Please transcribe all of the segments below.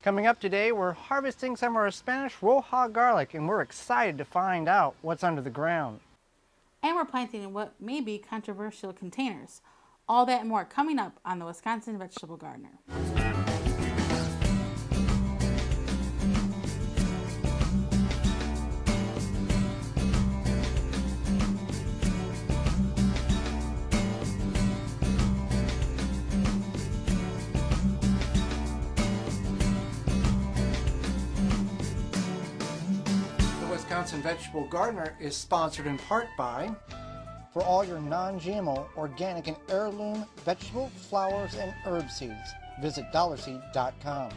Coming up today, we're harvesting some of our Spanish Roja garlic, and we're excited to find out what's under the ground. And we're planting in what may be controversial containers. All that and more coming up on the Wisconsin Vegetable Gardener. Wisconsin Vegetable Gardener is sponsored in part by, for all your non-GMO, organic and heirloom vegetable, flowers, and herb seeds, visit dollarseed.com.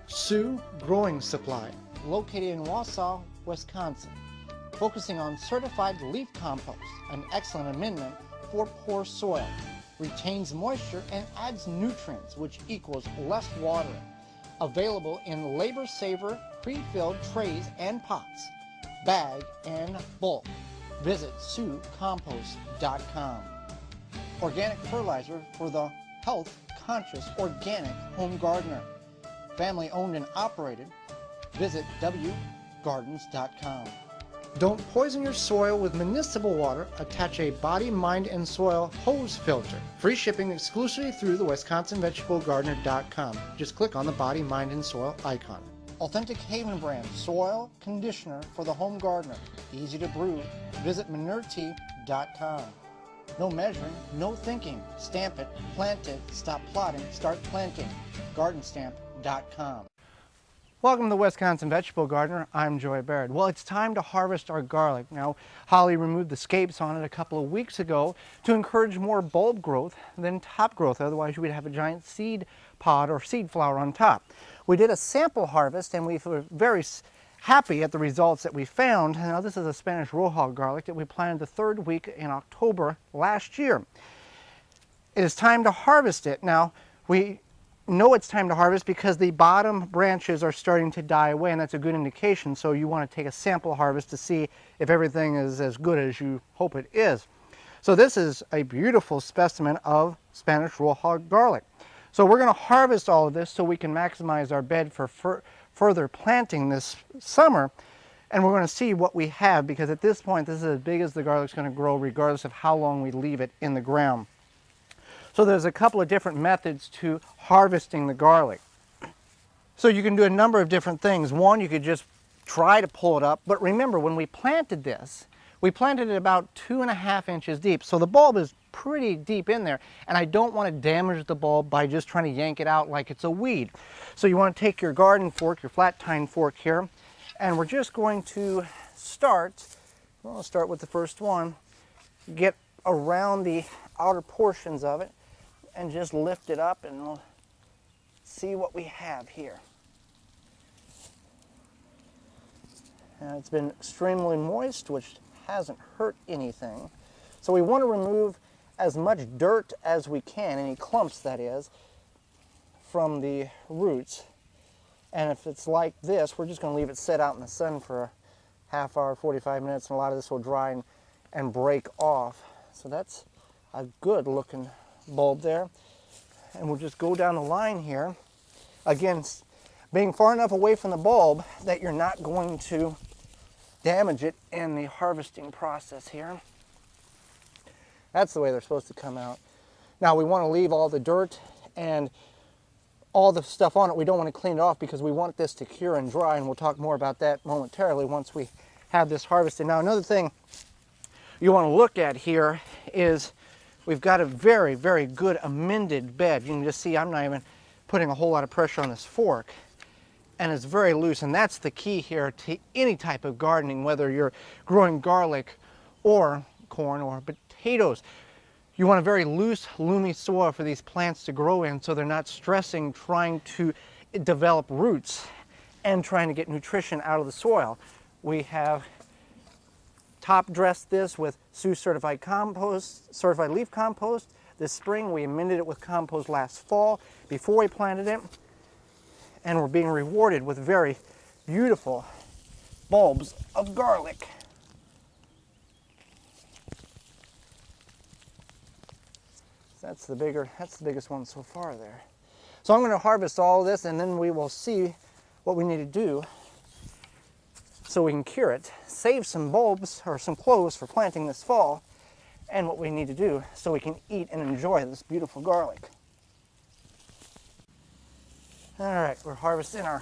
Sioux Growing Supply, located in Wausau, Wisconsin, focusing on certified leaf compost, an excellent amendment for poor soil, retains moisture and adds nutrients, which equals less watering. Available in labor saver pre-filled trays and pots, bag and bulk. Visit SiouxCompost.com. Organic fertilizer for the health-conscious organic home gardener. Family owned and operated. Visit thewiveggardeners.com. Don't poison your soil with municipal water. Attach a body, mind, and soil hose filter. Free shipping exclusively through the WisconsinVegetableGardener.com. Just click on the body, mind, and soil icon. Authentic Haven brand soil conditioner for the home gardener. Easy to brew. Visit ManureTea.com. No measuring, no thinking. Stamp it, plant it, stop plotting, start planting. GardenStamp.com. Welcome to the Wisconsin Vegetable Gardener. I'm Joy Baird. Well, it's time to harvest our garlic. Now, Holly removed the scapes on it a couple of weeks ago to encourage more bulb growth than top growth. Otherwise, you would have a giant seed pod or seed flower on top. We did a sample harvest, and we were very happy at the results that we found. Now, this is a Spanish Roja garlic that we planted the third week in October last year. It is time to harvest it. Now, we know it's time to harvest because the bottom branches are starting to die away, and that's a good indication. So you want to take a sample harvest to see if everything is as good as you hope it is. So this is a beautiful specimen of Spanish Roja garlic. So we're going to harvest all of this so we can maximize our bed for further planting this summer, and we're going to see what we have, because at this point this is as big as the garlic's going to grow regardless of how long we leave it in the ground. So there's a couple of different methods to harvesting the garlic. So you can do a number of different things. One, you could just try to pull it up, but remember when we planted this, we planted it about 2.5 inches deep. So the bulb is pretty deep in there, and I don't want to damage the bulb by just trying to yank it out like it's a weed. So you want to take your garden fork, your flat tine fork here, and we're just going to start with the first one, get around the outer portions of it, and just lift it up, and we'll see what we have here. Now, it's been extremely moist, which hasn't hurt anything. So we want to remove as much dirt as we can, any clumps that is, from the roots. And if it's like this, we're just going to leave it sit out in the sun for a half hour, 45 minutes, and a lot of this will dry and break off. So that's a good looking bulb there. And we'll just go down the line here. Again, being far enough away from the bulb that you're not going to damage it in the harvesting process here. That's the way they're supposed to come out. Now we want to leave all the dirt and all the stuff on it. We don't want to clean it off because we want this to cure and dry, and we'll talk more about that momentarily once we have this harvested. Now, another thing you want to look at here is we've got a very, very good amended bed. You can just see I'm not even putting a whole lot of pressure on this fork, and it's very loose, and that's the key here to any type of gardening, whether you're growing garlic or corn or potatoes. You want a very loose, loomy soil for these plants to grow in, so they're not stressing trying to develop roots and trying to get nutrition out of the soil. We have top dressed this with Sioux certified compost, certified leaf compost. This spring we amended it with compost last fall before we planted it, and we're being rewarded with very beautiful bulbs of garlic. That's the biggest one so far there. So I'm going to harvest all of this, and then we will see what we need to do so we can cure it, save some bulbs or some cloves for planting this fall, and what we need to do so we can eat and enjoy this beautiful garlic. All right, we're harvesting our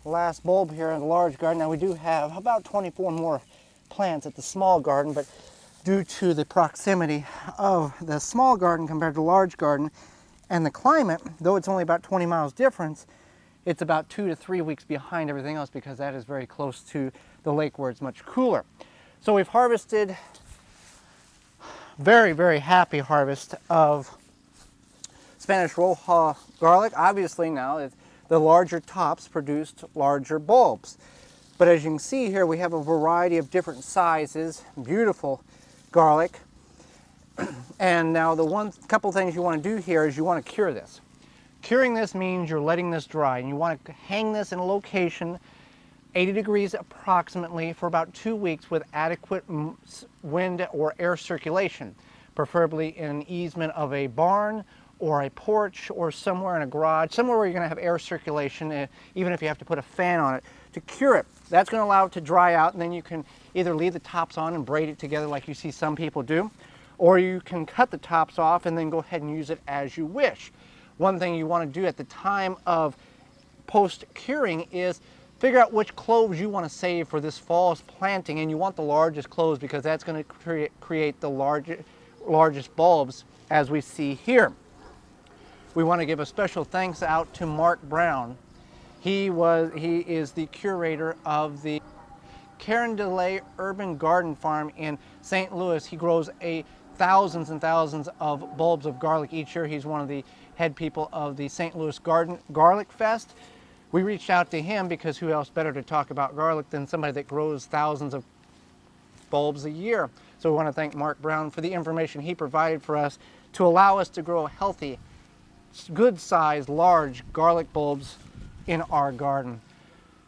last bulb here in the large garden. Now we do have about 24 more plants at the small garden, but due to the proximity of the small garden compared to the large garden and the climate, though it's only about 20 miles difference, it's about 2 to 3 weeks behind everything else because that is very close to the lake where it's much cooler. So we've harvested, very, very happy harvest of Spanish Roja garlic. Obviously now the larger tops produced larger bulbs. But as you can see here, we have a variety of different sizes, beautiful garlic. And now the couple things you want to do here is you want to cure this. Curing this means you're letting this dry, and you want to hang this in a location 80 degrees approximately for about 2 weeks with adequate wind or air circulation, preferably in an easement of a barn or a porch or somewhere in a garage, somewhere where you're going to have air circulation, even if you have to put a fan on it to cure it. That's going to allow it to dry out, and then you can either leave the tops on and braid it together like you see some people do, or you can cut the tops off and then go ahead and use it as you wish. One thing you want to do at the time of post-curing is figure out which cloves you want to save for this fall's planting, and you want the largest cloves because that's going to create the largest bulbs as we see here. We want to give a special thanks out to Mark Brown. He is the curator of the Carondelet Urban Garden Farm in St. Louis. He grows thousands and thousands of bulbs of garlic each year. He's one of the head people of the St. Louis Garlic Fest. We reached out to him because who else better to talk about garlic than somebody that grows thousands of bulbs a year. So we want to thank Mark Brown for the information he provided for us to allow us to grow healthy, good-sized, large garlic bulbs in our garden.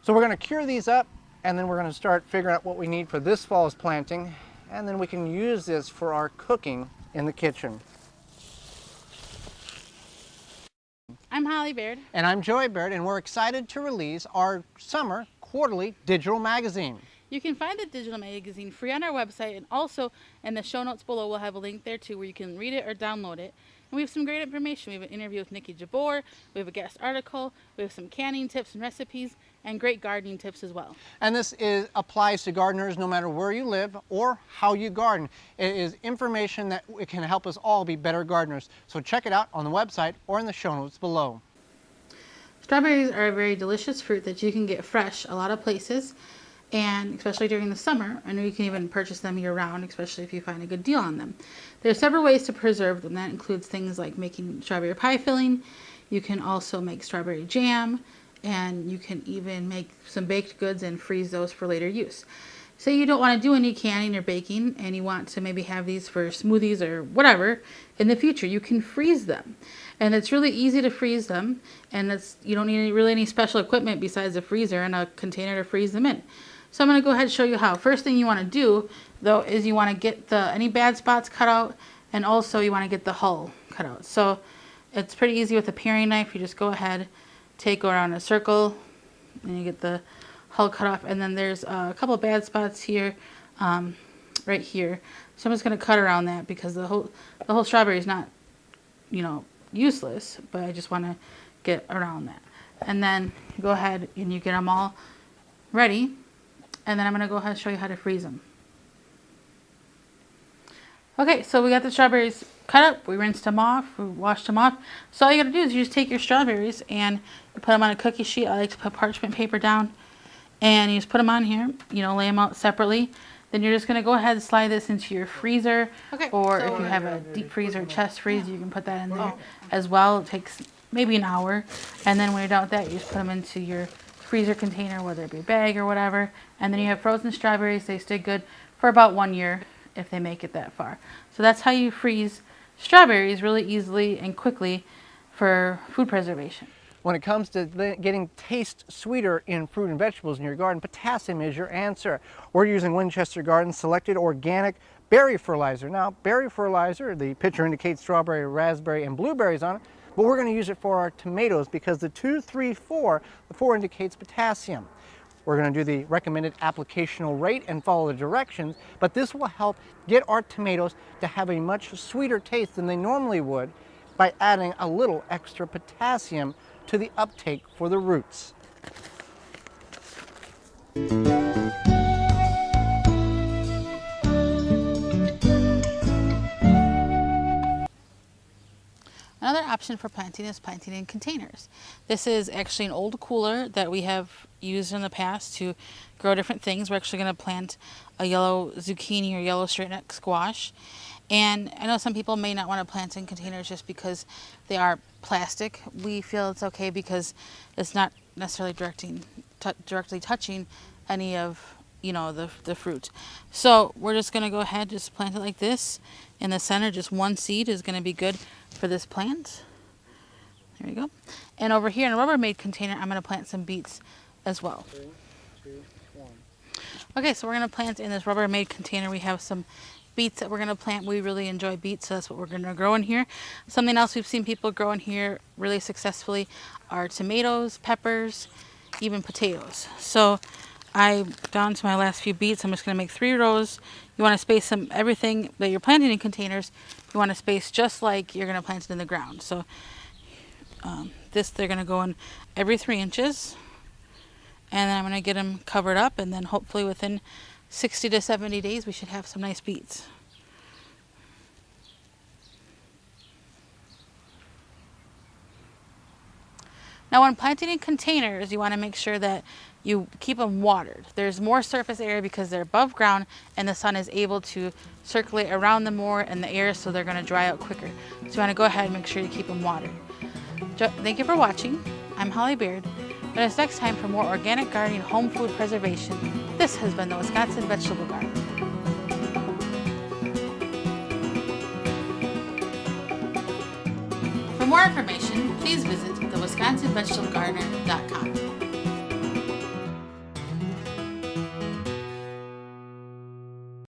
So we're going to cure these up, and then we're going to start figuring out what we need for this fall's planting, and then we can use this for our cooking in the kitchen. I'm Holly Baird. And I'm Joey Baird, and we're excited to release our summer quarterly digital magazine. You can find the digital magazine free on our website, and also in the show notes below we'll have a link there too where you can read it or download it. And we have some great information. We have an interview with Nikki Jabor, we have a guest article, we have some canning tips and recipes, and great gardening tips as well. And this applies to gardeners no matter where you live or how you garden. It is information that can help us all be better gardeners. So check it out on the website or in the show notes below. Strawberries are a very delicious fruit that you can get fresh a lot of places, and especially during the summer. I know you can even purchase them year-round, especially if you find a good deal on them. There are several ways to preserve them. That includes things like making strawberry pie filling. You can also make strawberry jam, and you can even make some baked goods and freeze those for later use. Say you don't want to do any canning or baking and you want to maybe have these for smoothies or whatever in the future, you can freeze them. And it's really easy to freeze them, and you don't need really any special equipment besides a freezer and a container to freeze them in. So I'm going to go ahead and show you how. First thing you want to do, though, is you want to get any bad spots cut out, and also you want to get the hull cut out. So it's pretty easy with a paring knife. You just go ahead, go around a circle, and you get the hull cut off. And then there's a couple of bad spots here, right here. So I'm just going to cut around that because the whole strawberry is not, useless, but I just want to get around that. And then you go ahead and you get them all ready. And then I'm going to go ahead and show you how to freeze them. Okay, so we got the strawberries cut up. We rinsed them off. We washed them off. So all you got to do is you just take your strawberries and you put them on a cookie sheet. I like to put parchment paper down. And you just put them on here. Lay them out separately. Then you're just going to go ahead and slide this into your freezer. Okay, or if you have a deep freezer, chest freeze, you can put that in there as well. It takes maybe an hour. And then when you're done with that, you just put them into your freezer container, whether it be a bag or whatever, and then you have frozen strawberries. They stay good for about 1 year if they make it that far. So that's how you freeze strawberries really easily and quickly for food preservation. When it comes to getting taste sweeter in fruit and vegetables in your garden, potassium is your answer. We're using Winchester Garden Selected Organic Berry Fertilizer. Now, berry fertilizer, the picture indicates strawberry, raspberry, and blueberries on it, but we're going to use it for our tomatoes because the 2, 3, 4, the 4 indicates potassium. We're going to do the recommended applicational rate and follow the directions, but this will help get our tomatoes to have a much sweeter taste than they normally would by adding a little extra potassium to the uptake for the roots. Another option for planting is planting in containers. This is actually an old cooler that we have used in the past to grow different things. We're actually going to plant a yellow zucchini or yellow straight neck squash. And I know some people may not want to plant in containers just because they are plastic. We feel it's okay because it's not necessarily directly touching any of the fruit. So we're just going to go ahead, just plant it like this. In the center, just one seed is going to be good for this plant. There we go. And over here in a Rubbermaid container, I'm going to plant some beets as well. 3, 2, 1. Okay, so we're going to plant in this Rubbermaid container. We have some beets that we're going to plant. We really enjoy beets, so that's what we're going to grow in here. Something else we've seen people grow in here really successfully are tomatoes, peppers, even potatoes. So I'm down to my last few beets. I'm just going to make 3 rows. You want to space everything that you're planting in containers. You want to space just like you're going to plant it in the ground. So they're going to go in every 3 inches. And then I'm going to get them covered up, and then hopefully within 60 to 70 days we should have some nice beets. Now when planting in containers, you want to make sure that you keep them watered. There's more surface area because they're above ground and the sun is able to circulate around them more in the air, so they're going to dry out quicker. So you want to go ahead and make sure you keep them watered. Thank you for watching. I'm Holly Baird. But it's next time for more organic gardening, home food preservation. This has been the Wisconsin Vegetable Garden. For more information, please visit thewisconsinvegetablegardener.com.